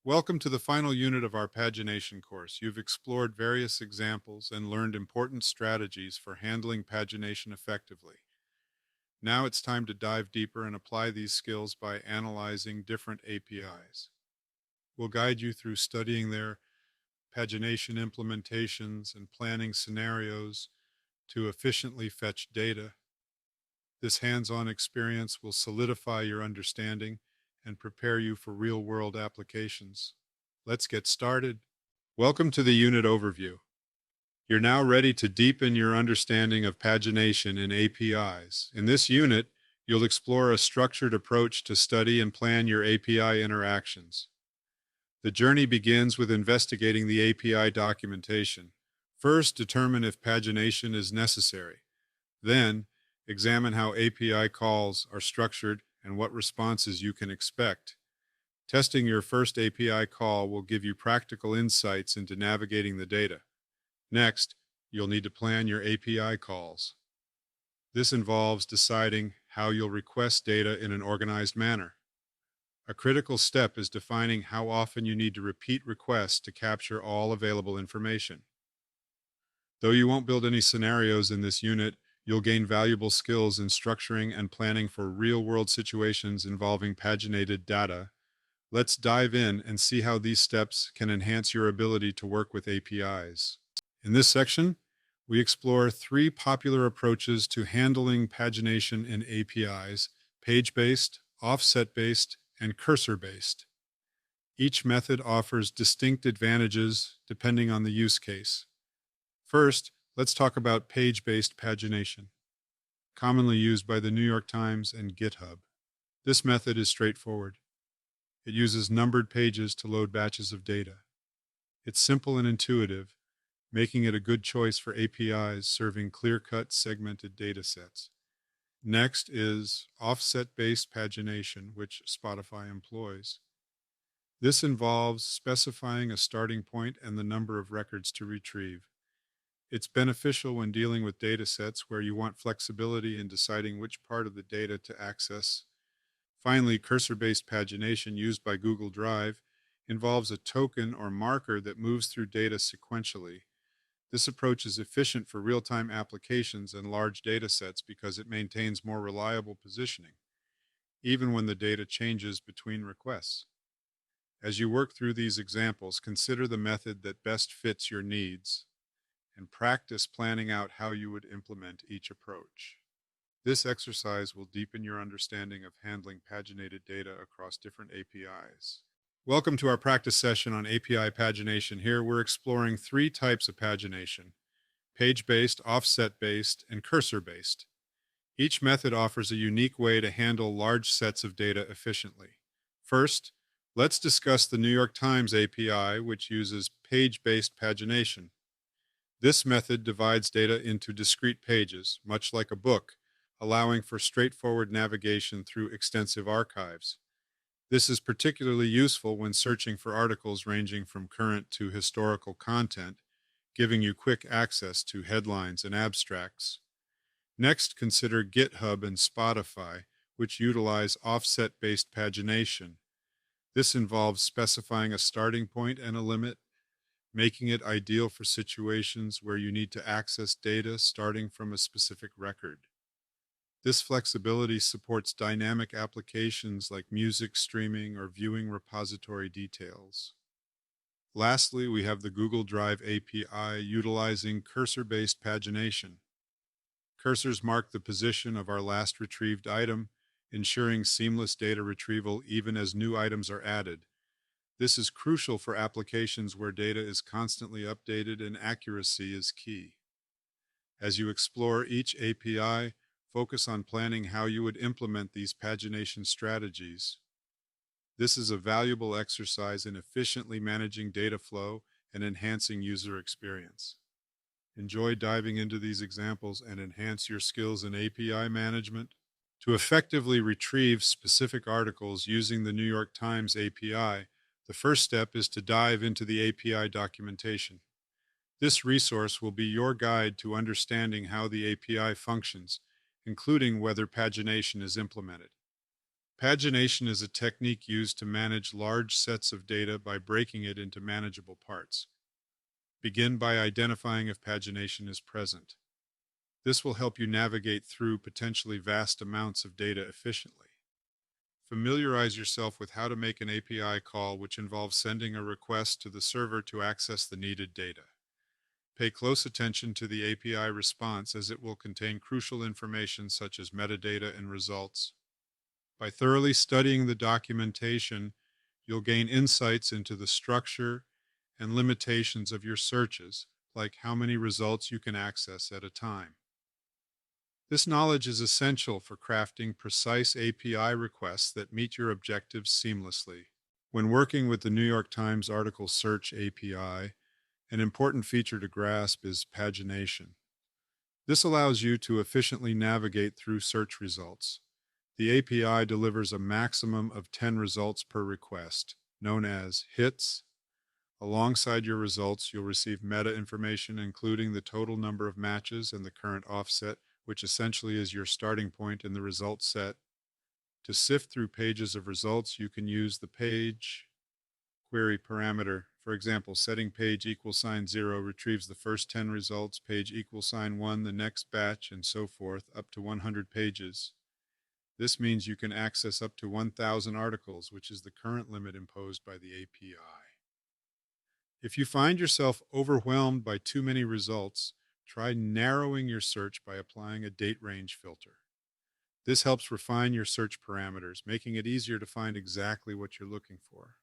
Welcome to the final unit of our pagination course. You've explored various examples and learned important strategies for handling pagination effectively. Now it's time to dive deeper and apply these skills by analyzing different APIs. We'll guide you through studying their pagination implementations and planning scenarios to efficiently fetch data. This hands-on experience will solidify your understanding and prepare you for real-world applications. Let's get started. Welcome to the unit overview. You're now ready to deepen your understanding of pagination in APIs. In this unit, you'll explore a structured approach to study and plan your API interactions. The journey begins with investigating the API documentation. First, determine if pagination is necessary. Then, examine how API calls are structured and what responses you can expect. Testing your first API call will give you practical insights into navigating the data. Next, you'll need to plan your API calls. This involves deciding how you'll request data in an organized manner. A critical step is defining how often you need to repeat requests to capture all available information. Though you won't build any scenarios in this unit, you'll gain valuable skills in structuring and planning for real-world situations involving paginated data. Let's dive in and see how these steps can enhance your ability to work with APIs. In this section, we explore three popular approaches to handling pagination in APIs: page-based, offset-based, and cursor-based. Each method offers distinct advantages depending on the use case. First, let's talk about page-based pagination, commonly used by the New York Times and GitHub. This method is straightforward. It uses numbered pages to load batches of data. It's simple and intuitive, making it a good choice for APIs serving clear-cut segmented data sets. Next is offset-based pagination, which Spotify employs. This involves specifying a starting point and the number of records to retrieve. It's beneficial when dealing with data sets where you want flexibility in deciding which part of the data to access. Finally, cursor-based pagination used by Google Drive involves a token or marker that moves through data sequentially. This approach is efficient for real-time applications and large data sets because it maintains more reliable positioning, even when the data changes between requests. As you work through these examples, consider the method that best fits your needs and practice planning out how you would implement each approach. This exercise will deepen your understanding of handling paginated data across different APIs. Welcome to our practice session on API pagination. Here we're exploring three types of pagination: page-based, offset-based, and cursor-based. Each method offers a unique way to handle large sets of data efficiently. First, let's discuss the New York Times API, which uses page-based pagination. This method divides data into discrete pages, much like a book, allowing for straightforward navigation through extensive archives. This is particularly useful when searching for articles ranging from current to historical content, giving you quick access to headlines and abstracts. Next, consider GitHub and Spotify, which utilize offset-based pagination. This involves specifying a starting point and a limit, making it ideal for situations where you need to access data starting from a specific record. This flexibility supports dynamic applications like music streaming or viewing repository details. Lastly, we have the Google Drive API utilizing cursor-based pagination. Cursors mark the position of our last retrieved item, ensuring seamless data retrieval even as new items are added. This is crucial for applications where data is constantly updated and accuracy is key. As you explore each API, focus on planning how you would implement these pagination strategies. This is a valuable exercise in efficiently managing data flow and enhancing user experience. Enjoy diving into these examples and enhance your skills in API management. To effectively retrieve specific articles using the New York Times API, the first step is to dive into the API documentation. This resource will be your guide to understanding how the API functions, including whether pagination is implemented. Pagination is a technique used to manage large sets of data by breaking it into manageable parts. Begin by identifying if pagination is present. This will help you navigate through potentially vast amounts of data efficiently. Familiarize yourself with how to make an API call, which involves sending a request to the server to access the needed data. Pay close attention to the API response, as it will contain crucial information such as metadata and results. By thoroughly studying the documentation, you'll gain insights into the structure and limitations of your searches, like how many results you can access at a time. This knowledge is essential for crafting precise API requests that meet your objectives seamlessly. When working with the New York Times article search API, an important feature to grasp is pagination. This allows you to efficiently navigate through search results. The API delivers a maximum of 10 results per request, known as hits. Alongside your results, you'll receive meta information, including the total number of matches and the current offset, which essentially is your starting point in the result set. To sift through pages of results, you can use the page query parameter. For example, setting page =0 retrieves the first 10 results, page =1 the next batch, and so forth, up to 100 pages. This means you can access up to 1,000 articles, which is the current limit imposed by the API. If you find yourself overwhelmed by too many results, try narrowing your search by applying a date range filter. This helps refine your search parameters, making it easier to find exactly what you're looking for.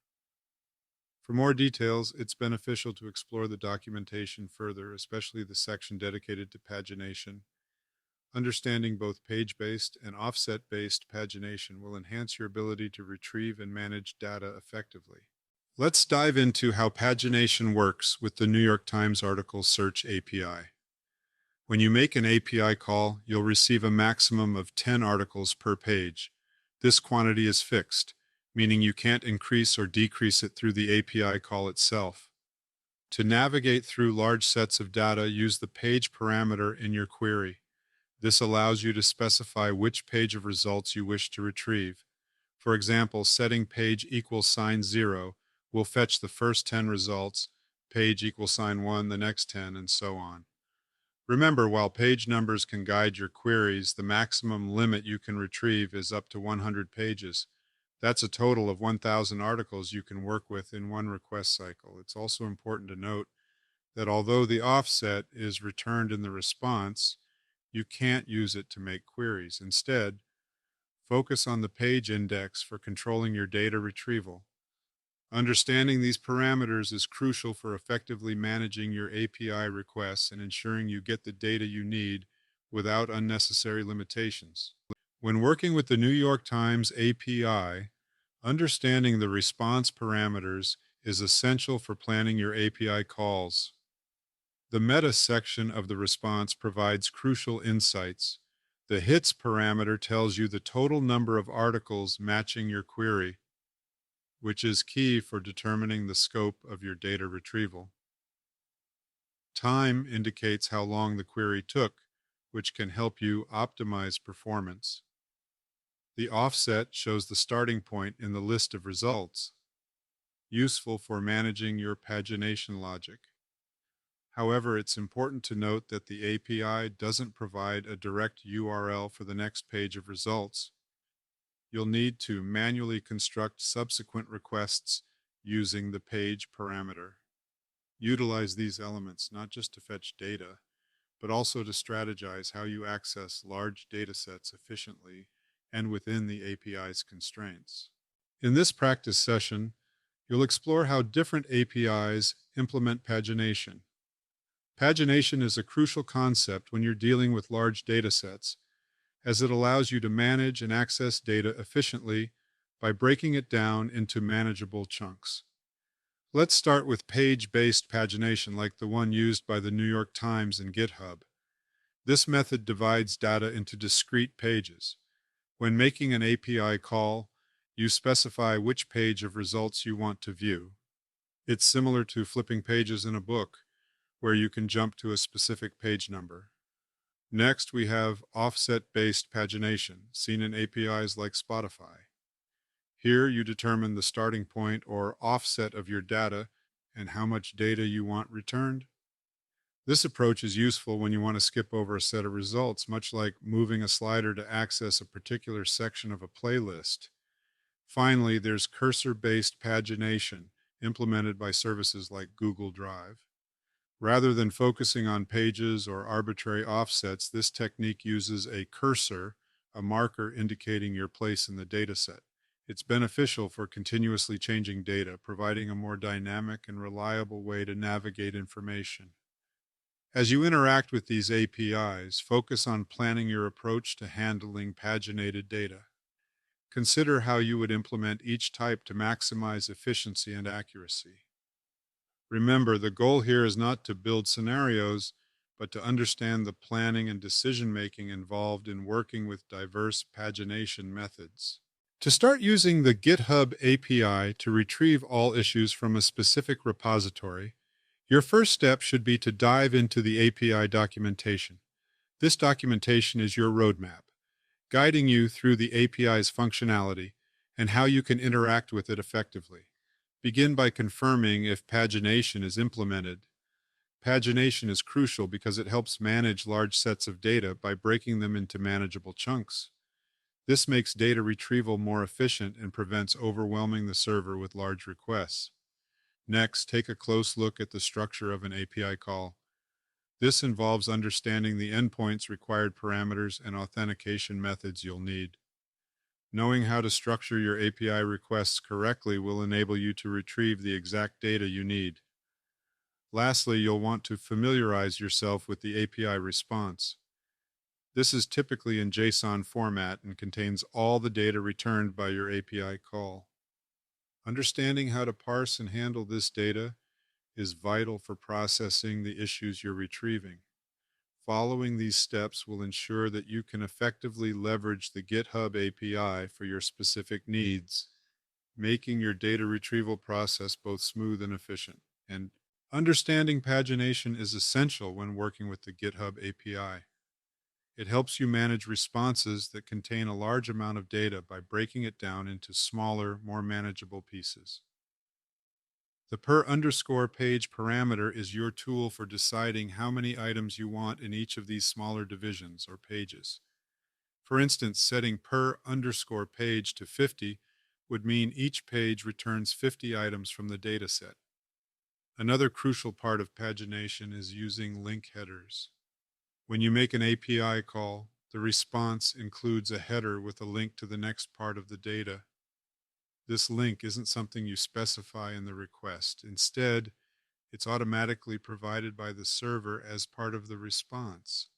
For more details, it's beneficial to explore the documentation further, especially the section dedicated to pagination. Understanding both page-based and offset-based pagination will enhance your ability to retrieve and manage data effectively. Let's dive into how pagination works with the New York Times article search API. When you make an API call, you'll receive a maximum of 10 articles per page. This quantity is fixed, meaning you can't increase or decrease it through the API call itself. To navigate through large sets of data, use the page parameter in your query. This allows you to specify which page of results you wish to retrieve. For example, setting page =0 will fetch the first 10 results, page =1 the next 10, and so on. Remember, while page numbers can guide your queries, the maximum limit you can retrieve is up to 100 pages. That's a total of 1,000 articles you can work with in one request cycle. It's also important to note that although the offset is returned in the response, you can't use it to make queries. Instead, focus on the page index for controlling your data retrieval. Understanding these parameters is crucial for effectively managing your API requests and ensuring you get the data you need without unnecessary limitations. When working with the New York Times API, understanding the response parameters is essential for planning your API calls. The meta section of the response provides crucial insights. The hits parameter tells you the total number of articles matching your query, which is key for determining the scope of your data retrieval. Time indicates how long the query took, which can help you optimize performance. The offset shows the starting point in the list of results, useful for managing your pagination logic. However, it's important to note that the API doesn't provide a direct URL for the next page of results. You'll need to manually construct subsequent requests using the page parameter. Utilize these elements not just to fetch data, but also to strategize how you access large data sets efficiently and within the API's constraints. In this practice session, you'll explore how different APIs implement pagination. Pagination is a crucial concept when you're dealing with large data sets, as it allows you to manage and access data efficiently by breaking it down into manageable chunks. Let's start with page-based pagination like the one used by the New York Times and GitHub. This method divides data into discrete pages. When making an API call, you specify which page of results you want to view. It's similar to flipping pages in a book, where you can jump to a specific page number. Next, we have offset-based pagination, seen in APIs like Spotify. Here you determine the starting point or offset of your data and how much data you want returned. This approach is useful when you want to skip over a set of results, much like moving a slider to access a particular section of a playlist. Finally, there's cursor-based pagination implemented by services like Google Drive. Rather than focusing on pages or arbitrary offsets, this technique uses a cursor, a marker indicating your place in the dataset. It's beneficial for continuously changing data, providing a more dynamic and reliable way to navigate information. As you interact with these APIs, focus on planning your approach to handling paginated data. Consider how you would implement each type to maximize efficiency and accuracy. Remember, the goal here is not to build scenarios, but to understand the planning and decision making involved in working with diverse pagination methods. To start using the GitHub API to retrieve all issues from a specific repository, your first step should be to dive into the API documentation. This documentation is your roadmap, guiding you through the API's functionality and how you can interact with it effectively. Begin by confirming if pagination is implemented. Pagination is crucial because it helps manage large sets of data by breaking them into manageable chunks. This makes data retrieval more efficient and prevents overwhelming the server with large requests. Next, take a close look at the structure of an API call. This involves understanding the endpoints, required parameters, and authentication methods you'll need. Knowing how to structure your API requests correctly will enable you to retrieve the exact data you need. Lastly, you'll want to familiarize yourself with the API response. This is typically in JSON format and contains all the data returned by your API call. Understanding how to parse and handle this data is vital for processing the issues you're retrieving. Following these steps will ensure that you can effectively leverage the GitHub API for your specific needs, making your data retrieval process both smooth and efficient. And understanding pagination is essential when working with the GitHub API. It helps you manage responses that contain a large amount of data by breaking it down into smaller, more manageable pieces. The per_page parameter is your tool for deciding how many items you want in each of these smaller divisions or pages. For instance, setting per_page to 50 would mean each page returns 50 items from the dataset. Another crucial part of pagination is using link headers. When you make an API call, the response includes a header with a link to the next part of the data. This link isn't something you specify in the request. Instead, it's automatically provided by the server as part of the response.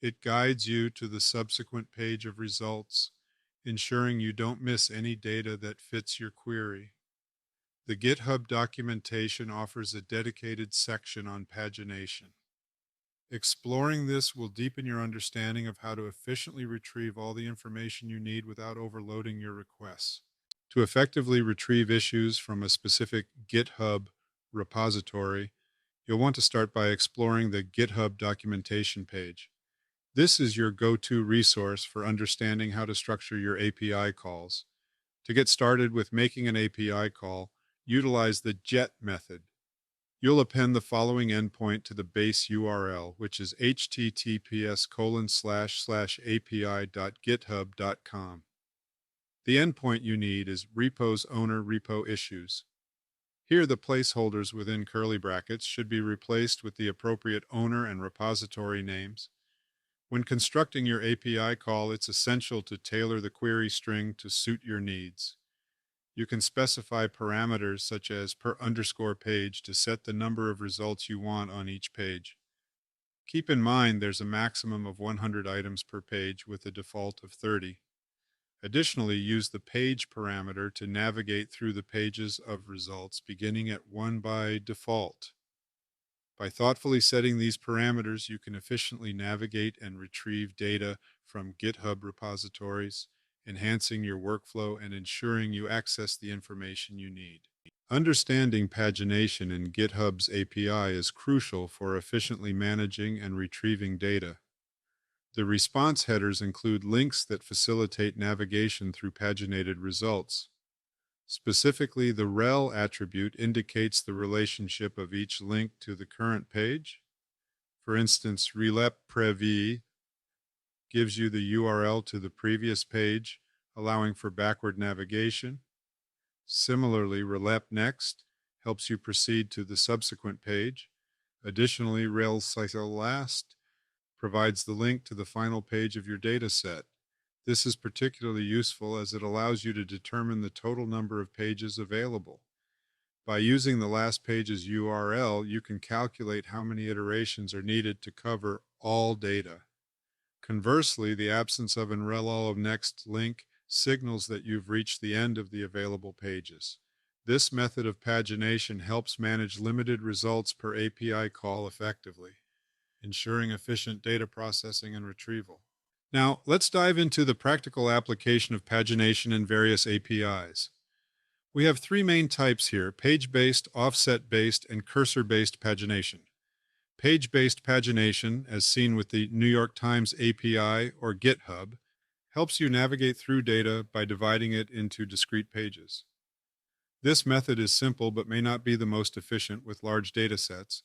It guides you to the subsequent page of results, ensuring you don't miss any data that fits your query. The GitHub documentation offers a dedicated section on pagination. Exploring this will deepen your understanding of how to efficiently retrieve all the information you need without overloading your requests. To effectively retrieve issues from a specific GitHub repository, you'll want to start by exploring the GitHub documentation page. This is your go-to resource for understanding how to structure your API calls. To get started with making an API call, utilize the GET method. You'll append the following endpoint to the base URL, which is https://api.github.com. The endpoint you need is repos owner repo issues. Here, the placeholders within curly brackets should be replaced with the appropriate owner and repository names. When constructing your API call, it's essential to tailor the query string to suit your needs. You can specify parameters such as per_page to set the number of results you want on each page. Keep in mind there's a maximum of 100 items per page with a default of 30. Additionally, use the page parameter to navigate through the pages of results beginning at 1 by default. By thoughtfully setting these parameters, you can efficiently navigate and retrieve data from GitHub repositories, enhancing your workflow and ensuring you access the information you need. Understanding pagination in GitHub's API is crucial for efficiently managing and retrieving data. The response headers include links that facilitate navigation through paginated results. Specifically, the rel attribute indicates the relationship of each link to the current page. For instance, relep previ gives you the URL to the previous page, allowing for backward navigation. Similarly, relep next helps you proceed to the subsequent page. Additionally, rel cycle last provides the link to the final page of your data set. This is particularly useful as it allows you to determine the total number of pages available. By using the last page's URL, you can calculate how many iterations are needed to cover all data. Conversely, the absence of an rel next link signals that you've reached the end of the available pages. This method of pagination helps manage limited results per API call effectively, ensuring efficient data processing and retrieval. Now, let's dive into the practical application of pagination in various APIs. We have three main types here: page-based, offset-based, and cursor-based pagination. Page-based pagination, as seen with the New York Times API or GitHub, helps you navigate through data by dividing it into discrete pages. This method is simple but may not be the most efficient with large data sets,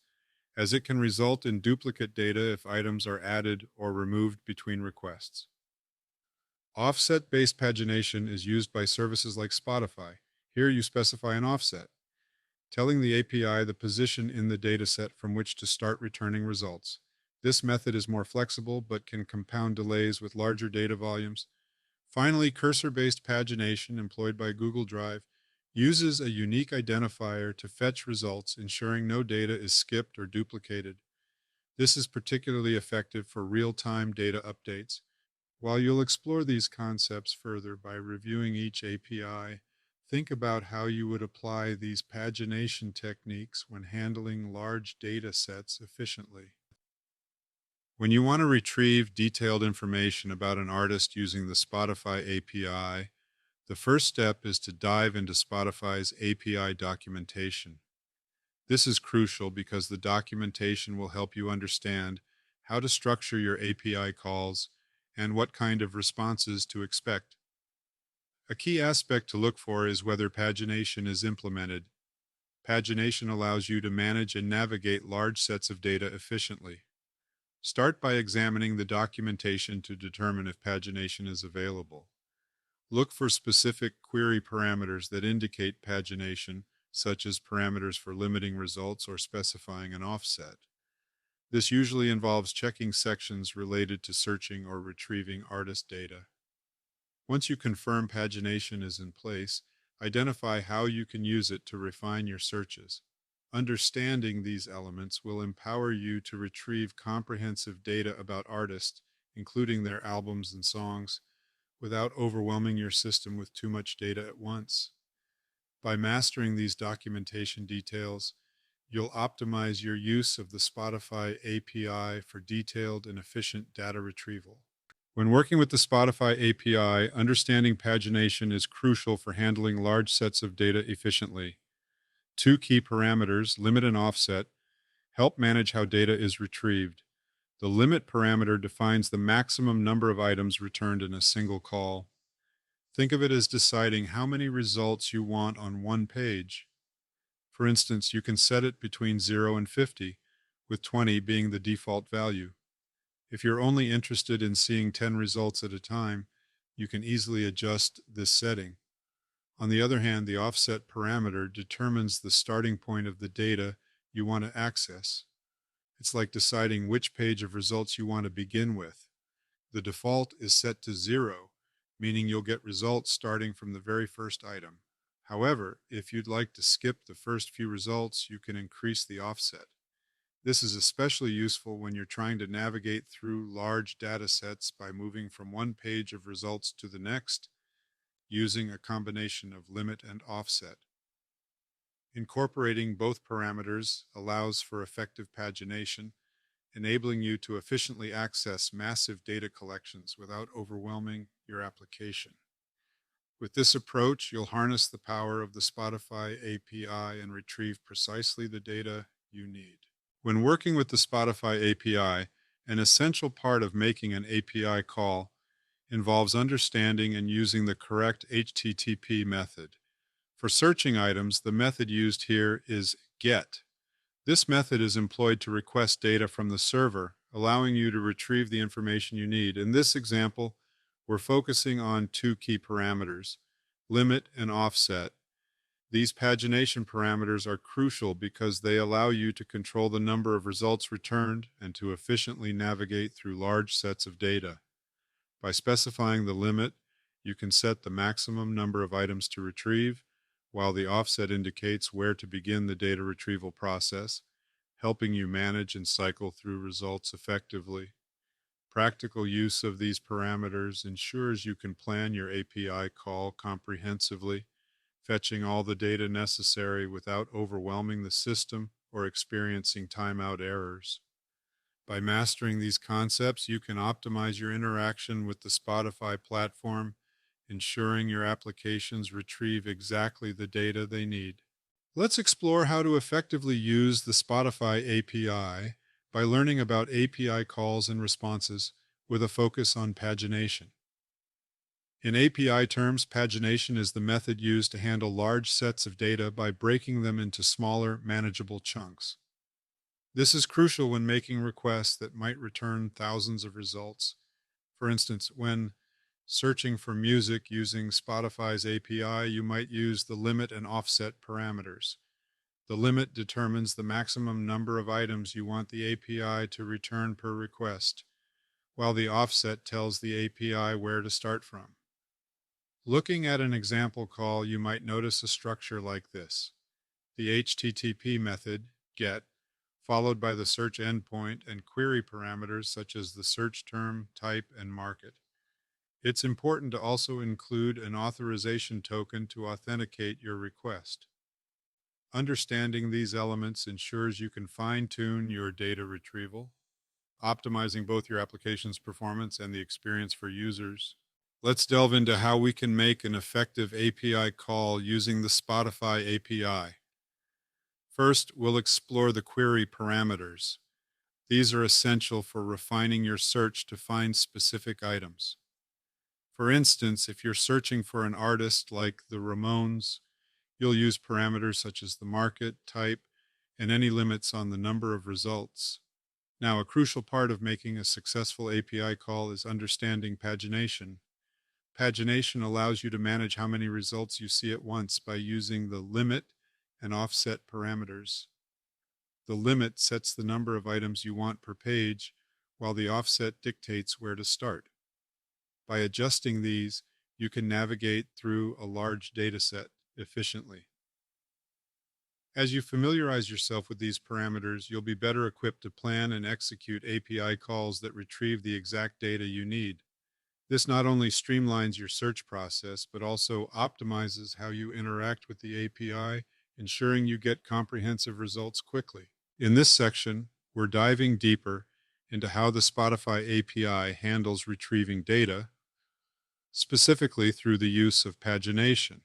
as it can result in duplicate data if items are added or removed between requests. Offset-based pagination is used by services like Spotify. Here you specify an offset, telling the API the position in the dataset from which to start returning results. This method is more flexible but can compound delays with larger data volumes. Finally, cursor-based pagination employed by Google Drive uses a unique identifier to fetch results, ensuring no data is skipped or duplicated. This is particularly effective for real-time data updates. While you'll explore these concepts further by reviewing each API, think about how you would apply these pagination techniques when handling large data sets efficiently. When you want to retrieve detailed information about an artist using the Spotify API, the first step is to dive into Spotify's API documentation. This is crucial because the documentation will help you understand how to structure your API calls and what kind of responses to expect. A key aspect to look for is whether pagination is implemented. Pagination allows you to manage and navigate large sets of data efficiently. Start by examining the documentation to determine if pagination is available. Look for specific query parameters that indicate pagination, such as parameters for limiting results or specifying an offset. This usually involves checking sections related to searching or retrieving artist data. Once you confirm pagination is in place, identify how you can use it to refine your searches. Understanding these elements will empower you to retrieve comprehensive data about artists, including their albums and songs, without overwhelming your system with too much data at once. By mastering these documentation details, you'll optimize your use of the Spotify API for detailed and efficient data retrieval. When working with the Spotify API, understanding pagination is crucial for handling large sets of data efficiently. Two key parameters, limit and offset, help manage how data is retrieved. The limit parameter defines the maximum number of items returned in a single call. Think of it as deciding how many results you want on one page. For instance, you can set it between 0 and 50, with 20 being the default value. If you're only interested in seeing 10 results at a time, you can easily adjust this setting. On the other hand, the offset parameter determines the starting point of the data you want to access. It's like deciding which page of results you want to begin with. The default is set to 0, meaning you'll get results starting from the very first item. However, if you'd like to skip the first few results, you can increase the offset. This is especially useful when you're trying to navigate through large data sets by moving from one page of results to the next, using a combination of limit and offset. Incorporating both parameters allows for effective pagination, enabling you to efficiently access massive data collections without overwhelming your application. With this approach, you'll harness the power of the Spotify API and retrieve precisely the data you need. When working with the Spotify API, an essential part of making an API call involves understanding and using the correct HTTP method. For searching items, the method used here is GET. This method is employed to request data from the server, allowing you to retrieve the information you need. In this example, we're focusing on two key parameters, limit and offset. These pagination parameters are crucial because they allow you to control the number of results returned and to efficiently navigate through large sets of data. By specifying the limit, you can set the maximum number of items to retrieve, while the offset indicates where to begin the data retrieval process, helping you manage and cycle through results effectively. Practical use of these parameters ensures you can plan your API call comprehensively, fetching all the data necessary without overwhelming the system or experiencing timeout errors. By mastering these concepts, you can optimize your interaction with the Spotify platform, ensuring your applications retrieve exactly the data they need. Let's explore how to effectively use the Spotify API by learning about API calls and responses with a focus on pagination. In API terms, pagination is the method used to handle large sets of data by breaking them into smaller, manageable chunks. This is crucial when making requests that might return thousands of results. For instance, when searching for music using Spotify's API, you might use the limit and offset parameters. The limit determines the maximum number of items you want the API to return per request, while the offset tells the API where to start from. Looking at an example call, you might notice a structure like this. The HTTP method, GET, followed by the search endpoint and query parameters such as the search term, type, and market. It's important to also include an authorization token to authenticate your request. Understanding these elements ensures you can fine-tune your data retrieval, optimizing both your application's performance and the experience for users. Let's delve into how we can make an effective API call using the Spotify API. First, we'll explore the query parameters. These are essential for refining your search to find specific items. For instance, if you're searching for an artist like the Ramones, you'll use parameters such as the market, type, and any limits on the number of results. Now, a crucial part of making a successful API call is understanding pagination. Pagination allows you to manage how many results you see at once by using the limit and offset parameters. The limit sets the number of items you want per page, while the offset dictates where to start. By adjusting these, you can navigate through a large data set efficiently. As you familiarize yourself with these parameters, you'll be better equipped to plan and execute API calls that retrieve the exact data you need. This not only streamlines your search process, but also optimizes how you interact with the API, ensuring you get comprehensive results quickly. In this section, we're diving deeper into how the Spotify API handles retrieving data, specifically through the use of pagination.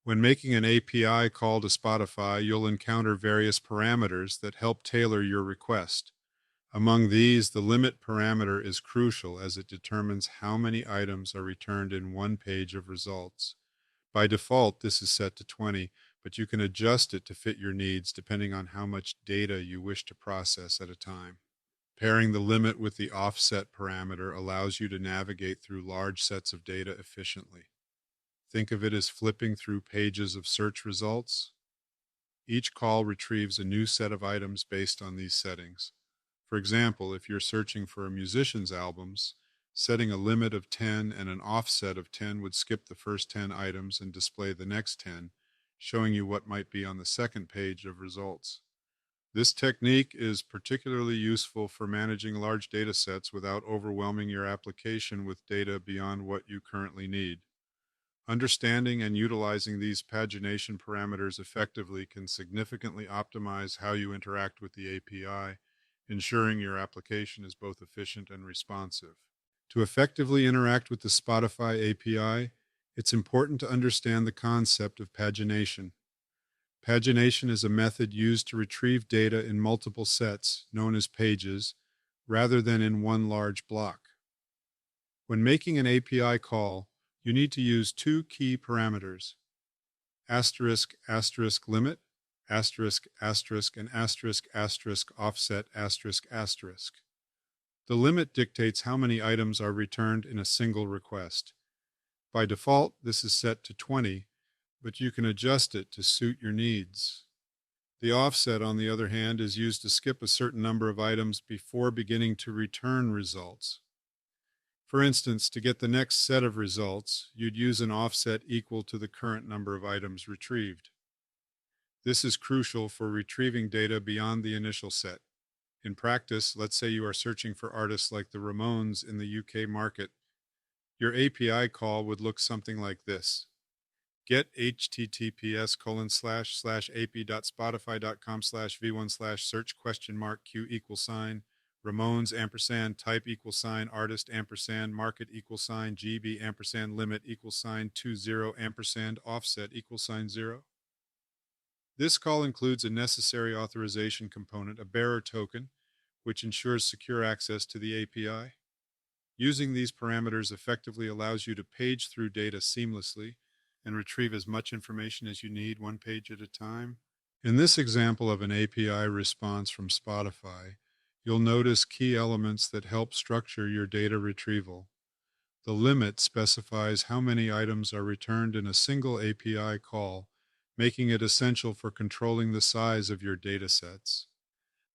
When making an API call to Spotify, you'll encounter various parameters that help tailor your request. Among these, the limit parameter is crucial as it determines how many items are returned in one page of results. By default, this is set to 20, but you can adjust it to fit your needs depending on how much data you wish to process at a time. Pairing the limit with the offset parameter allows you to navigate through large sets of data efficiently. Think of it as flipping through pages of search results. Each call retrieves a new set of items based on these settings. For example, if you're searching for a musician's albums, setting a limit of 10 and an offset of 10 would skip the first 10 items and display the next 10, showing you what might be on the second page of results. This technique is particularly useful for managing large data sets without overwhelming your application with data beyond what you currently need. Understanding and utilizing these pagination parameters effectively can significantly optimize how you interact with the API, ensuring your application is both efficient and responsive. To effectively interact with the Spotify API, it's important to understand the concept of pagination. Pagination is a method used to retrieve data in multiple sets, known as pages, rather than in one large block. When making an API call, you need to use two key parameters. asterisk asterisk limit, asterisk asterisk, and asterisk asterisk offset asterisk asterisk. The limit dictates how many items are returned in a single request. By default, this is set to 20, but you can adjust it to suit your needs. The offset, on the other hand, is used to skip a certain number of items before beginning to return results. For instance, to get the next set of results, you'd use an offset equal to the current number of items retrieved. This is crucial for retrieving data beyond the initial set. In practice, let's say you are searching for artists like the Ramones in the UK market. Your API call would look something like this. Get https://ap.spotify.com/v1/search?q=sign Ramones &type =artist &market GB &limit =20 offset =0. This call includes a necessary authorization component, a bearer token, which ensures secure access to the API. Using these parameters effectively allows you to page through data seamlessly and retrieve as much information as you need, one page at a time. In this example of an API response from Spotify, you'll notice key elements that help structure your data retrieval. The limit specifies how many items are returned in a single API call, making it essential for controlling the size of your data sets.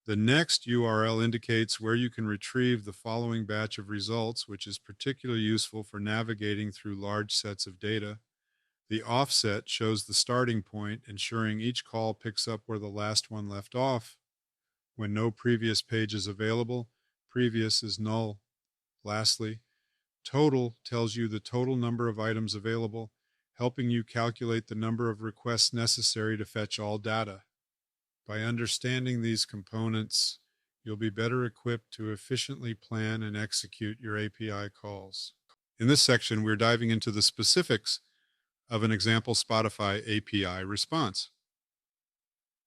The next URL indicates where you can retrieve the following batch of results, which is particularly useful for navigating through large sets of data. The offset shows the starting point, ensuring each call picks up where the last one left off. When no previous page is available, previous is null. Lastly, total tells you the total number of items available, helping you calculate the number of requests necessary to fetch all data. By understanding these components, you'll be better equipped to efficiently plan and execute your API calls. In this section, we're diving into the specifics of an example Spotify API response.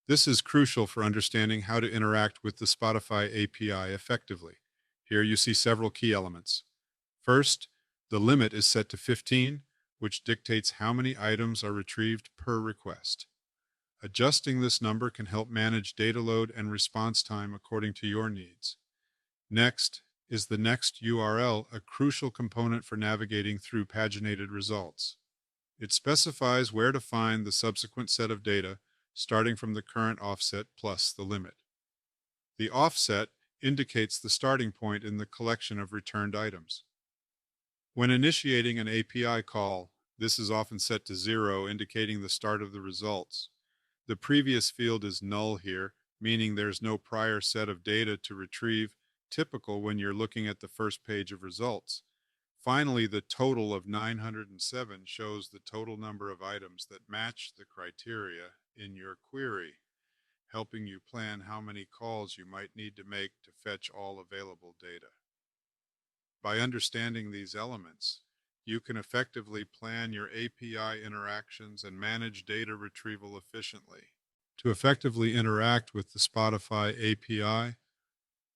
This is crucial for understanding how to interact with the Spotify API effectively. Here you see several key elements. First, the limit is set to 15, which dictates how many items are retrieved per request. Adjusting this number can help manage data load and response time according to your needs. Next is the next URL, a crucial component for navigating through paginated results. It specifies where to find the subsequent set of data, starting from the current offset plus the limit. The offset indicates the starting point in the collection of returned items. When initiating an API call, this is often set to 0, indicating the start of the results. The previous field is null here, meaning there's no prior set of data to retrieve, typical when you're looking at the first page of results. Finally, the total of 907 shows the total number of items that match the criteria in your query, helping you plan how many calls you might need to make to fetch all available data. By understanding these elements, you can effectively plan your API interactions and manage data retrieval efficiently. To effectively interact with the Spotify API,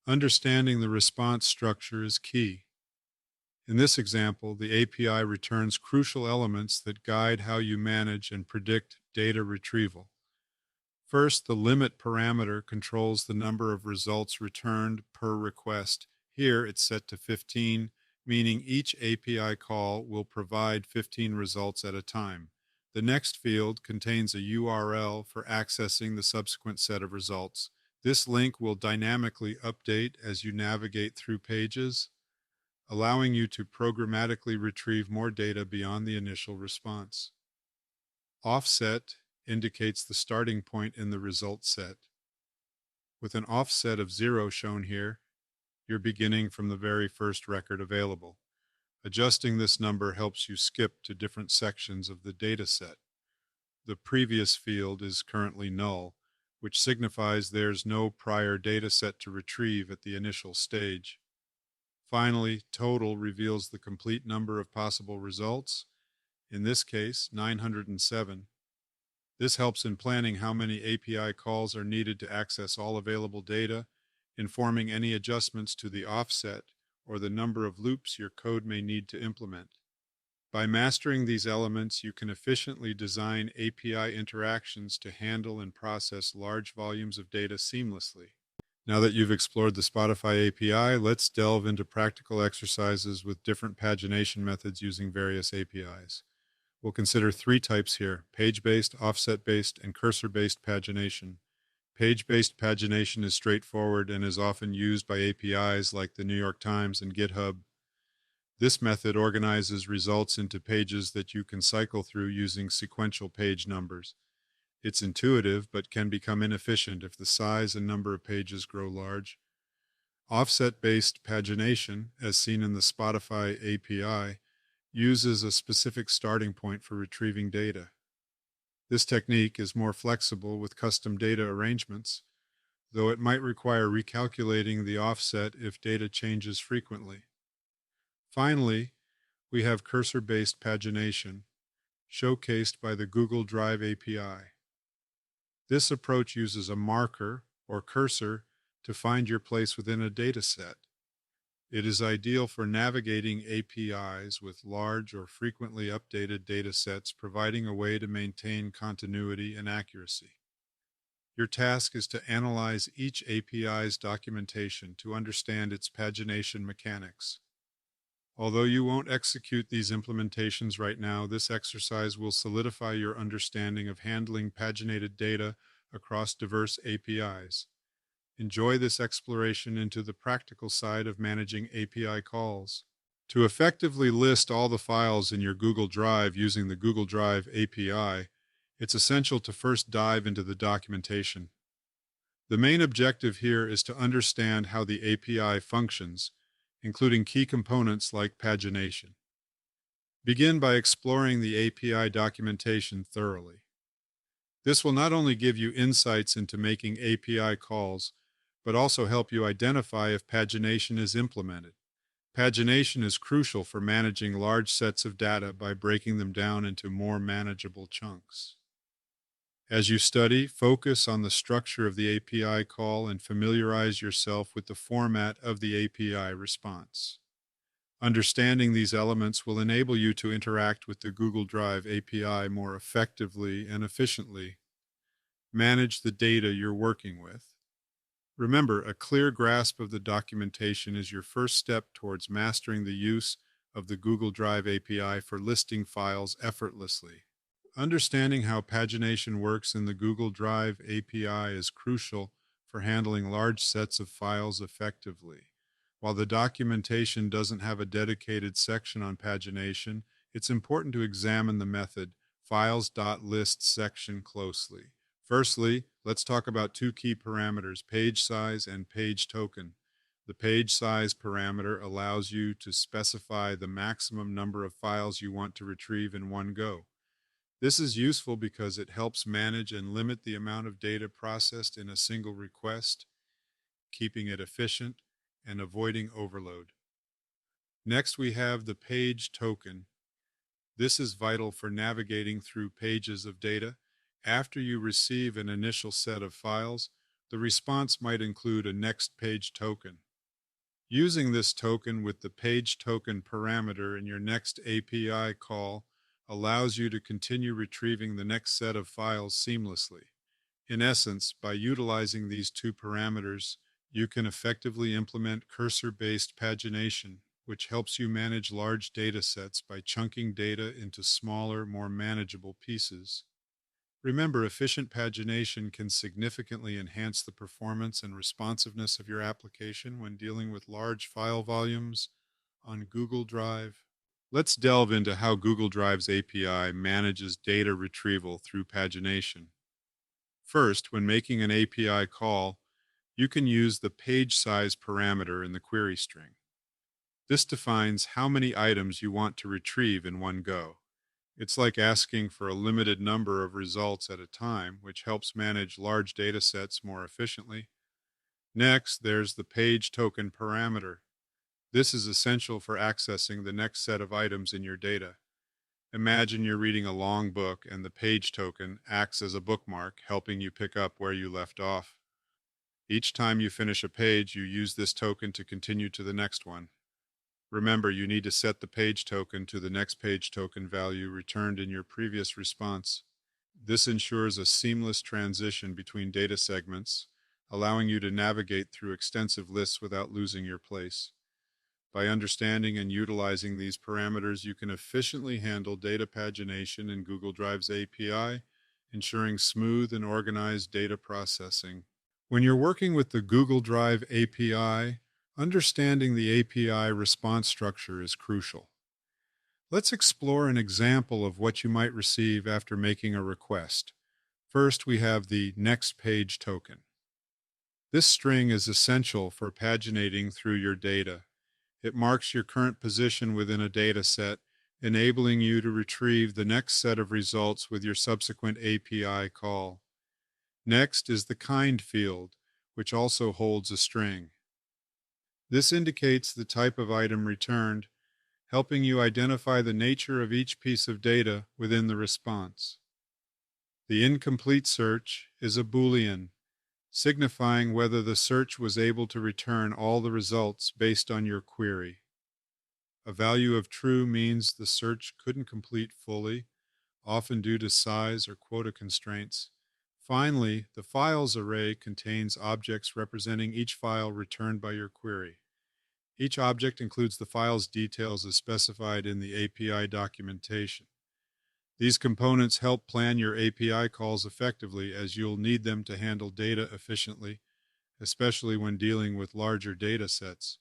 understanding the response structure is key. In this example, the API returns crucial elements that guide how you manage and predict data retrieval. First, the limit parameter controls the number of results returned per request. Here, it's set to 15, meaning each API call will provide 15 results at a time. The next field contains a URL for accessing the subsequent set of results. This link will dynamically update as you navigate through pages, allowing you to programmatically retrieve more data beyond the initial response. Offset indicates the starting point in the result set. With an offset of 0 shown here, you're beginning from the very first record available. Adjusting this number helps you skip to different sections of the data set. The previous field is currently null, which signifies there's no prior data set to retrieve at the initial stage. Finally, total reveals the complete number of possible results, in this case, 907. This helps in planning how many API calls are needed to access all available data, informing any adjustments to the offset or the number of loops your code may need to implement. By mastering these elements, you can efficiently design API interactions to handle and process large volumes of data seamlessly. Now that you've explored the Spotify API, let's delve into practical exercises with different pagination methods using various APIs. We'll consider three types here: page-based, offset-based, and cursor-based pagination. Page-based pagination is straightforward and is often used by APIs like the New York Times and GitHub. This method organizes results into pages that you can cycle through using sequential page numbers. It's intuitive, but can become inefficient if the size and number of pages grow large. Offset-based pagination, as seen in the Spotify API, uses a specific starting point for retrieving data. This technique is more flexible with custom data arrangements, though it might require recalculating the offset if data changes frequently. Finally, we have cursor-based pagination, showcased by the Google Drive API. This approach uses a marker or cursor to find your place within a data set. It is ideal for navigating APIs with large or frequently updated data sets, providing a way to maintain continuity and accuracy. Your task is to analyze each API's documentation to understand its pagination mechanics. Although you won't execute these implementations right now, this exercise will solidify your understanding of handling paginated data across diverse APIs. Enjoy this exploration into the practical side of managing API calls. To effectively list all the files in your Google Drive using the Google Drive API, it's essential to first dive into the documentation. The main objective here is to understand how the API functions, including key components like pagination. Begin by exploring the API documentation thoroughly. This will not only give you insights into making API calls, but also help you identify if pagination is implemented. Pagination is crucial for managing large sets of data by breaking them down into more manageable chunks. As you study, focus on the structure of the API call and familiarize yourself with the format of the API response. Understanding these elements will enable you to interact with the Google Drive API more effectively and efficiently. Manage the data you're working with. Remember, a clear grasp of the documentation is your first step towards mastering the use of the Google Drive API for listing files effortlessly. Understanding how pagination works in the Google Drive API is crucial for handling large sets of files effectively. While the documentation doesn't have a dedicated section on pagination, it's important to examine the method files.list section closely. Firstly, let's talk about two key parameters, page size and page token. The page size parameter allows you to specify the maximum number of files you want to retrieve in one go. This is useful because it helps manage and limit the amount of data processed in a single request, keeping it efficient and avoiding overload. Next, we have the page token. This is vital for navigating through pages of data. After you receive an initial set of files, the response might include a next page token. Using this token with the page token parameter in your next API call allows you to continue retrieving the next set of files seamlessly. In essence, by utilizing these two parameters, you can effectively implement cursor-based pagination, which helps you manage large data sets by chunking data into smaller, more manageable pieces. Remember, efficient pagination can significantly enhance the performance and responsiveness of your application when dealing with large file volumes on Google Drive. Let's delve into how Google Drive's API manages data retrieval through pagination. First, when making an API call, you can use the page size parameter in the query string. This defines how many items you want to retrieve in one go. It's like asking for a limited number of results at a time, which helps manage large data sets more efficiently. Next, there's the page token parameter. This is essential for accessing the next set of items in your data. Imagine you're reading a long book and the page token acts as a bookmark, helping you pick up where you left off. Each time you finish a page, you use this token to continue to the next one. Remember, you need to set the page token to the next page token value returned in your previous response. This ensures a seamless transition between data segments, allowing you to navigate through extensive lists without losing your place. By understanding and utilizing these parameters, you can efficiently handle data pagination in Google Drive's API, ensuring smooth and organized data processing. When you're working with the Google Drive API, understanding the API response structure is crucial. Let's explore an example of what you might receive after making a request. First, we have the next page token. This string is essential for paginating through your data. It marks your current position within a data set, enabling you to retrieve the next set of results with your subsequent API call. Next is the kind field, which also holds a string. This indicates the type of item returned, helping you identify the nature of each piece of data within the response. The incomplete search is a Boolean, signifying whether the search was able to return all the results based on your query. A value of true means the search couldn't complete fully, often due to size or quota constraints. Finally, the files array contains objects representing each file returned by your query. Each object includes the file's details as specified in the API documentation. These components help plan your API calls effectively, as you'll need them to handle data efficiently, especially when dealing with larger data sets.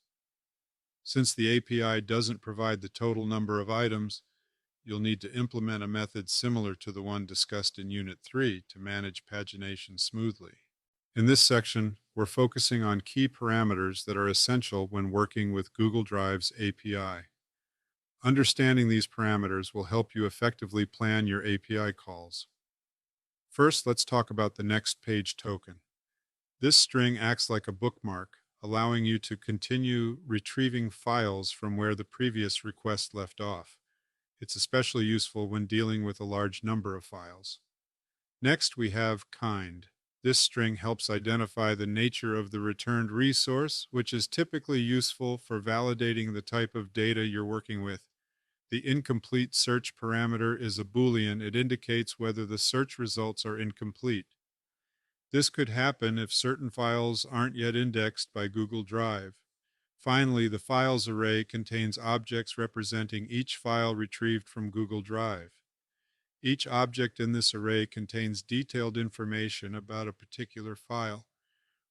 Since the API doesn't provide the total number of items, you'll need to implement a method similar to the one discussed in Unit 3 to manage pagination smoothly. In this section, we're focusing on key parameters that are essential when working with Google Drive's API. Understanding these parameters will help you effectively plan your API calls. First, let's talk about the next page token. This string acts like a bookmark, allowing you to continue retrieving files from where the previous request left off. It's especially useful when dealing with a large number of files. Next, we have kind. This string helps identify the nature of the returned resource, which is typically useful for validating the type of data you're working with. The incomplete search parameter is a Boolean. It indicates whether the search results are incomplete. This could happen if certain files aren't yet indexed by Google Drive. Finally, the files array contains objects representing each file retrieved from Google Drive. Each object in this array contains detailed information about a particular file,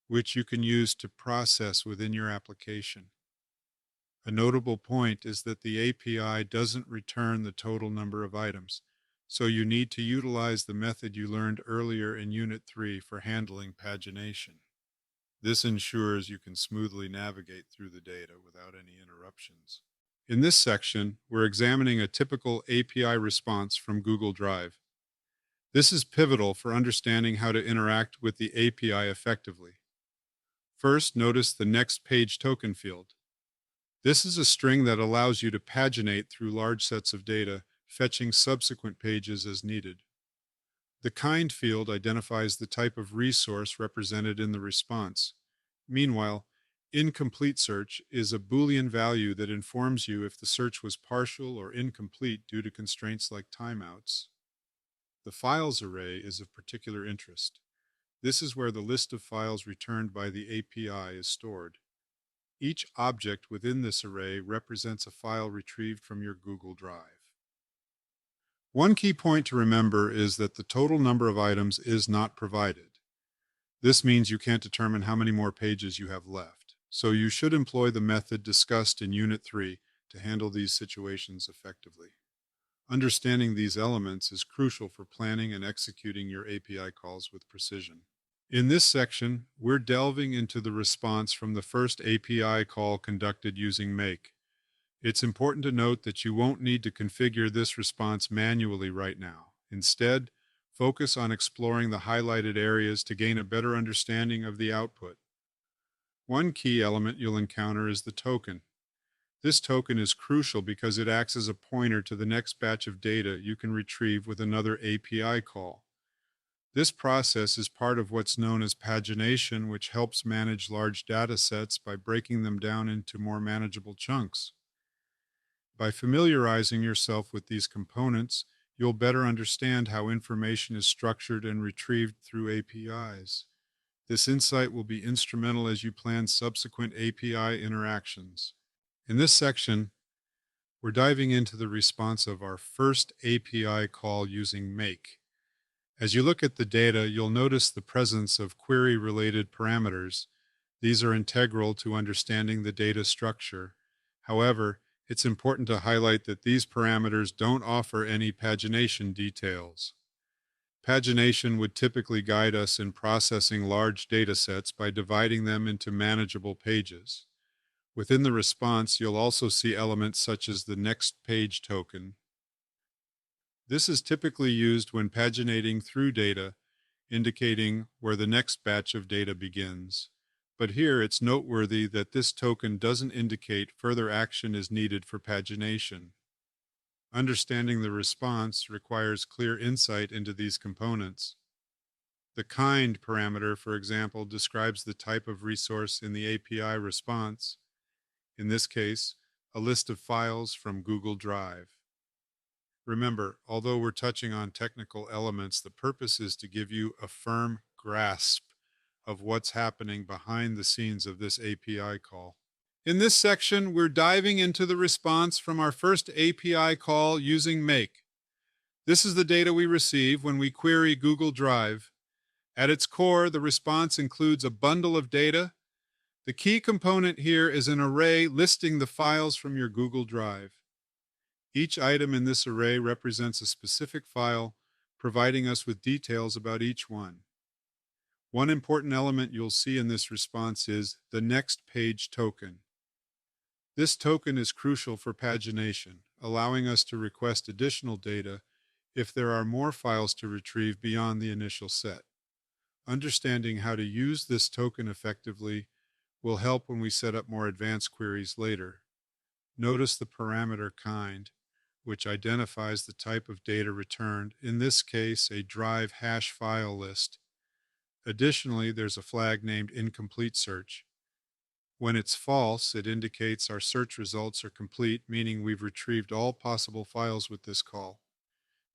which you can use to process within your application. A notable point is that the API doesn't return the total number of items, so you need to utilize the method you learned earlier in Unit 3 for handling pagination. This ensures you can smoothly navigate through the data without any interruptions. In this section, we're examining a typical API response from Google Drive. This is pivotal for understanding how to interact with the API effectively. First, notice the next page token field. This is a string that allows you to paginate through large sets of data, fetching subsequent pages as needed. The kind field identifies the type of resource represented in the response. Meanwhile, incomplete search is a Boolean value that informs you if the search was partial or incomplete due to constraints like timeouts. The files array is of particular interest. This is where the list of files returned by the API is stored. Each object within this array represents a file retrieved from your Google Drive. One key point to remember is that the total number of items is not provided. This means you can't determine how many more pages you have left, so you should employ the method discussed in Unit 3 to handle these situations effectively. Understanding these elements is crucial for planning and executing your API calls with precision. In this section, we're delving into the response from the first API call conducted using Make. It's important to note that you won't need to configure this response manually right now. Instead, focus on exploring the highlighted areas to gain a better understanding of the output. One key element you'll encounter is the token. This token is crucial because it acts as a pointer to the next batch of data you can retrieve with another API call. This process is part of what's known as pagination, which helps manage large data sets by breaking them down into more manageable chunks. By familiarizing yourself with these components, you'll better understand how information is structured and retrieved through APIs. This insight will be instrumental as you plan subsequent API interactions. In this section, we're diving into the response of our first API call using make. As you look at the data, you'll notice the presence of query-related parameters. These are integral to understanding the data structure. However, it's important to highlight that these parameters don't offer any pagination details. Pagination would typically guide us in processing large data sets by dividing them into manageable pages. Within the response, you'll also see elements such as the next page token. This is typically used when paginating through data, indicating where the next batch of data begins. But here it's noteworthy that this token doesn't indicate further action is needed for pagination. Understanding the response requires clear insight into these components. The kind parameter, for example, describes the type of resource in the API response, in this case, a list of files from Google Drive. Remember, although we're touching on technical elements, the purpose is to give you a firm grasp of what's happening behind the scenes of this API call. In this section, we're diving into the response from our first API call using make. This is the data we receive when we query Google Drive. At its core, the response includes a bundle of data. The key component here is an array listing the files from your Google Drive. Each item in this array represents a specific file, providing us with details about each one. One important element you'll see in this response is the next page token. This token is crucial for pagination, allowing us to request additional data if there are more files to retrieve beyond the initial set. Understanding how to use this token effectively will help when we set up more advanced queries later. Notice the parameter kind, which identifies the type of data returned, in this case, a drive hash file list. Additionally, there's a flag named incomplete search. When it's false, it indicates our search results are complete, meaning we've retrieved all possible files with this call.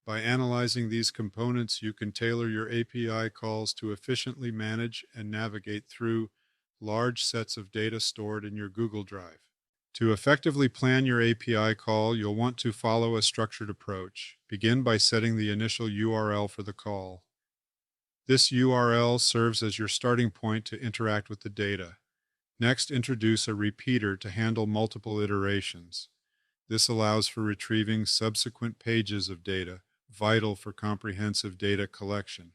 By analyzing these components, you can tailor your API calls to efficiently manage and navigate through large sets of data stored in your Google Drive. To effectively plan your API call, you'll want to follow a structured approach. Begin by setting the initial URL for the call. This URL serves as your starting point to interact with the data. Next, introduce a repeater to handle multiple iterations. This allows for retrieving subsequent pages of data, vital for comprehensive data collection.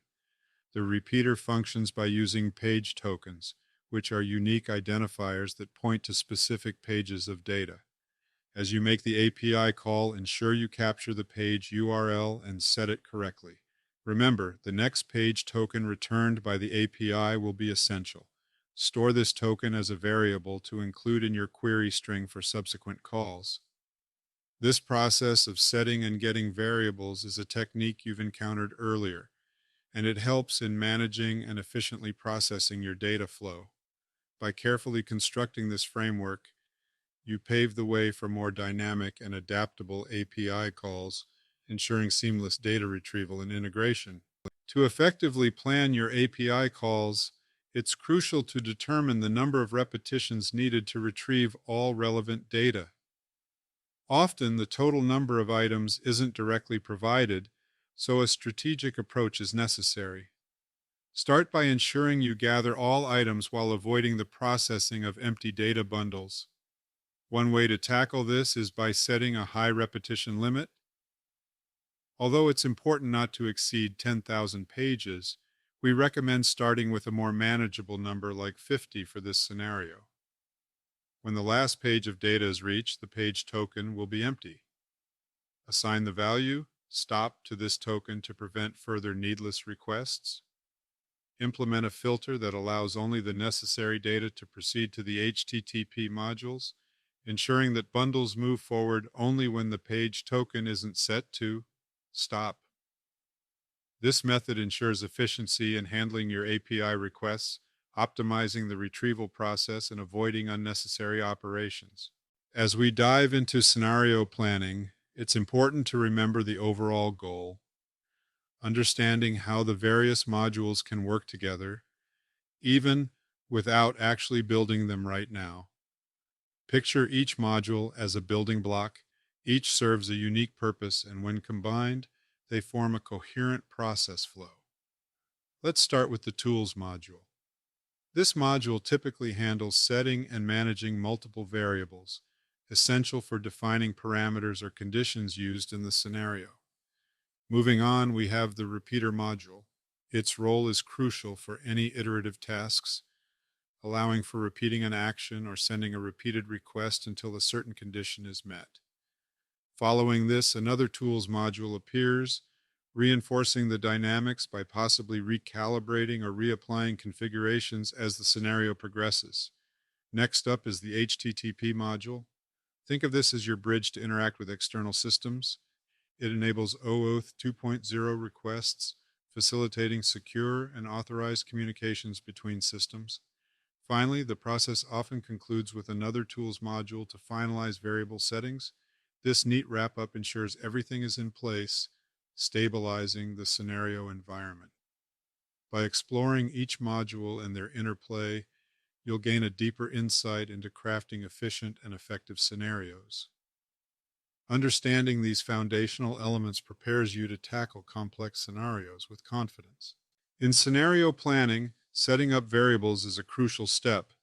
The repeater functions by using page tokens, which are unique identifiers that point to specific pages of data. As you make the API call, ensure you capture the page URL and set it correctly. Remember, the next page token returned by the API will be essential. Store this token as a variable to include in your query string for subsequent calls. This process of setting and getting variables is a technique you've encountered earlier, and it helps in managing and efficiently processing your data flow. By carefully constructing this framework, you pave the way for more dynamic and adaptable API calls, ensuring seamless data retrieval and integration. To effectively plan your API calls, it's crucial to determine the number of repetitions needed to retrieve all relevant data. Often, the total number of items isn't directly provided, so a strategic approach is necessary. Start by ensuring you gather all items while avoiding the processing of empty data bundles. One way to tackle this is by setting a high repetition limit. Although it's important not to exceed 10,000 pages, we recommend starting with a more manageable number like 50 for this scenario. When the last page of data is reached, the page token will be empty. Assign the value stop to this token to prevent further needless requests. Implement a filter that allows only the necessary data to proceed to the HTTP modules, ensuring that bundles move forward only when the page token isn't set to stop. This method ensures efficiency in handling your API requests, optimizing the retrieval process, and avoiding unnecessary operations. As we dive into scenario planning, it's important to remember the overall goal, understanding how the various modules can work together, even without actually building them right now. Picture each module as a building block. Each serves a unique purpose, and when combined, they form a coherent process flow. Let's start with the Tools module. This module typically handles setting and managing multiple variables, essential for defining parameters or conditions used in the scenario. Moving on, we have the Repeater module. Its role is crucial for any iterative tasks, allowing for repeating an action or sending a repeated request until a certain condition is met. Following this, another Tools module appears, reinforcing the dynamics by possibly recalibrating or reapplying configurations as the scenario progresses. Next up is the HTTP module. Think of this as your bridge to interact with external systems. It enables OAuth 2.0 requests, facilitating secure and authorized communications between systems. Finally, the process often concludes with another Tools module to finalize variable settings. This neat wrap-up ensures everything is in place, stabilizing the scenario environment. By exploring each module and their interplay, you'll gain a deeper insight into crafting efficient and effective scenarios. Understanding these foundational elements prepares you to tackle complex scenarios with confidence. In scenario planning, setting up variables is a crucial step.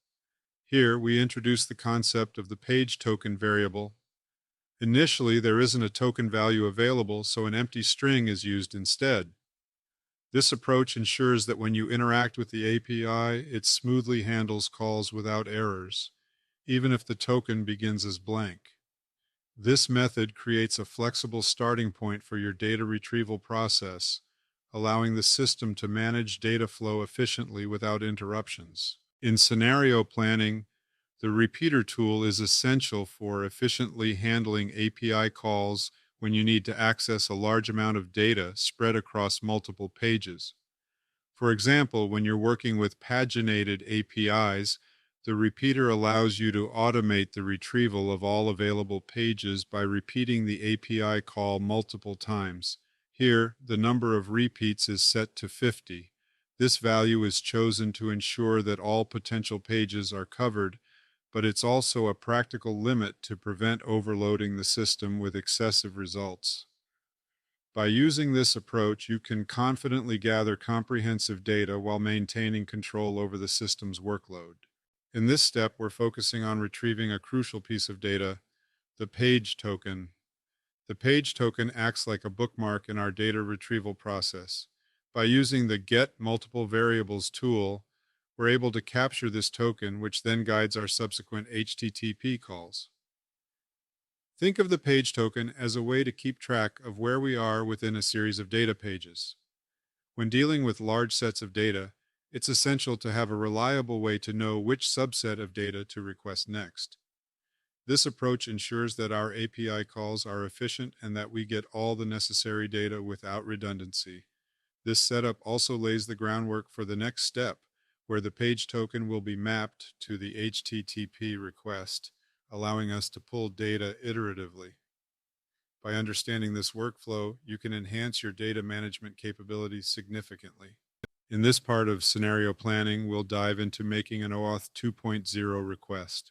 Here, we introduce the concept of the page token variable. Initially, there isn't a token value available, so an empty string is used instead. This approach ensures that when you interact with the API, it smoothly handles calls without errors, even if the token begins as blank. This method creates a flexible starting point for your data retrieval process, allowing the system to manage data flow efficiently without interruptions. In scenario planning, the repeater tool is essential for efficiently handling API calls when you need to access a large amount of data spread across multiple pages. For example, when you're working with paginated APIs, the repeater allows you to automate the retrieval of all available pages by repeating the API call multiple times. Here, the number of repeats is set to 50. This value is chosen to ensure that all potential pages are covered, but it's also a practical limit to prevent overloading the system with excessive results. By using this approach, you can confidently gather comprehensive data while maintaining control over the system's workload. In this step, we're focusing on retrieving a crucial piece of data, the page token. The page token acts like a bookmark in our data retrieval process. By using the Get Multiple Variables tool, we're able to capture this token, which then guides our subsequent HTTP calls. Think of the page token as a way to keep track of where we are within a series of data pages. When dealing with large sets of data, it's essential to have a reliable way to know which subset of data to request next. This approach ensures that our API calls are efficient and that we get all the necessary data without redundancy. This setup also lays the groundwork for the next step, where the page token will be mapped to the HTTP request, allowing us to pull data iteratively. By understanding this workflow, you can enhance your data management capabilities significantly. In this part of scenario planning, we'll dive into making an OAuth 2.0 request.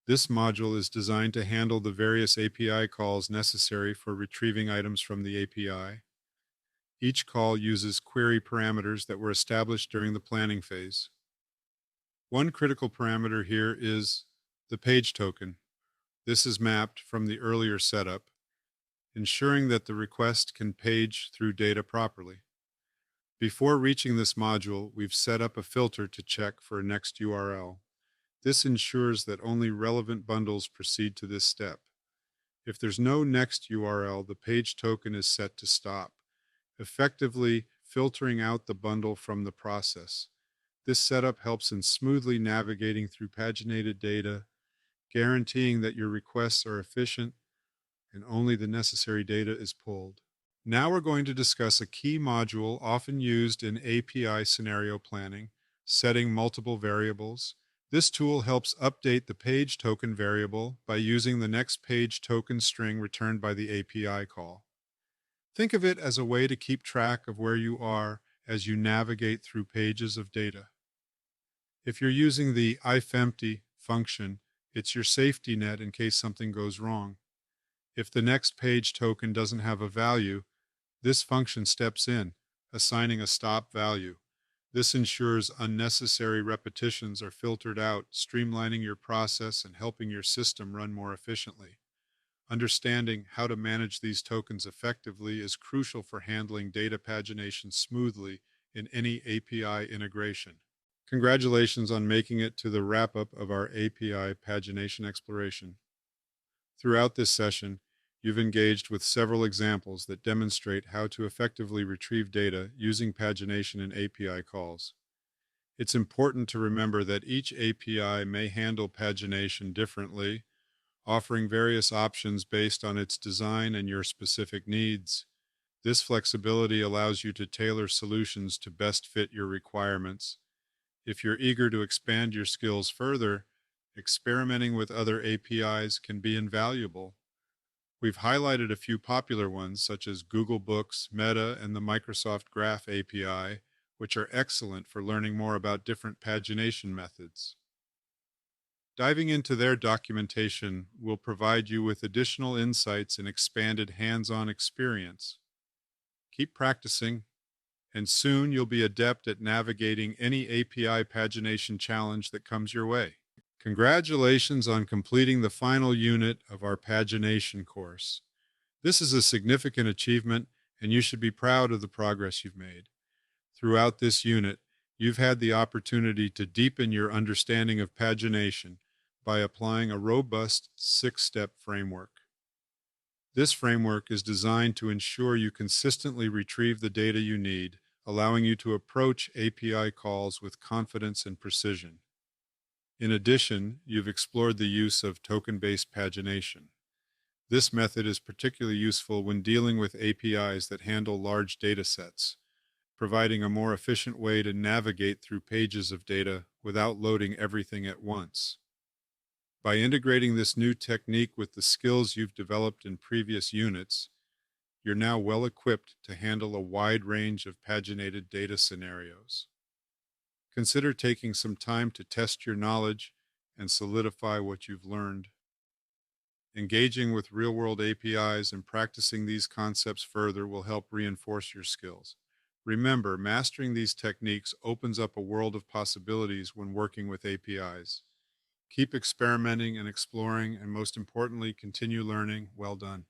This module is designed to handle the various API calls necessary for retrieving items from the API. Each call uses query parameters that were established during the planning phase. One critical parameter here is the page token. This is mapped from the earlier setup, ensuring that the request can page through data properly. Before reaching this module, we've set up a filter to check for a next URL. This ensures that only relevant bundles proceed to this step. If there's no next URL, the page token is set to stop, effectively filtering out the bundle from the process. This setup helps in smoothly navigating through paginated data, guaranteeing that your requests are efficient and only the necessary data is pulled. Now we're going to discuss a key module often used in API scenario planning, setting multiple variables. This tool helps update the page token variable by using the next page token string returned by the API call. Think of it as a way to keep track of where you are as you navigate through pages of data. If you're using the ifempty function, it's your safety net in case something goes wrong. If the next page token doesn't have a value, this function steps in, assigning a stop value. This ensures unnecessary repetitions are filtered out, streamlining your process and helping your system run more efficiently. Understanding how to manage these tokens effectively is crucial for handling data pagination smoothly in any API integration. Congratulations on making it to the wrap up of our API pagination exploration. Throughout this session, you've engaged with several examples that demonstrate how to effectively retrieve data using pagination and API calls. It's important to remember that each API may handle pagination differently, offering various options based on its design and your specific needs. This flexibility allows you to tailor solutions to best fit your requirements. If you're eager to expand your skills further, experimenting with other APIs can be invaluable. We've highlighted a few popular ones such as Google Books, Meta, and the Microsoft Graph API, which are excellent for learning more about different pagination methods. Diving into their documentation will provide you with additional insights and expanded hands-on experience. Keep practicing, and soon you'll be adept at navigating any API pagination challenge that comes your way. Congratulations on completing the final unit of our pagination course. This is a significant achievement, and you should be proud of the progress you've made. Throughout this unit, you've had the opportunity to deepen your understanding of pagination by applying a robust 6-step framework. This framework is designed to ensure you consistently retrieve the data you need, allowing you to approach API calls with confidence and precision. In addition, you've explored the use of token-based pagination. This method is particularly useful when dealing with APIs that handle large data sets, providing a more efficient way to navigate through pages of data without loading everything at once. By integrating this new technique with the skills you've developed in previous units, you're now well equipped to handle a wide range of paginated data scenarios. Consider taking some time to test your knowledge and solidify what you've learned. Engaging with real-world APIs and practicing these concepts further will help reinforce your skills. Remember, mastering these techniques opens up a world of possibilities when working with APIs. Keep experimenting and exploring, and most importantly, continue learning. Well done.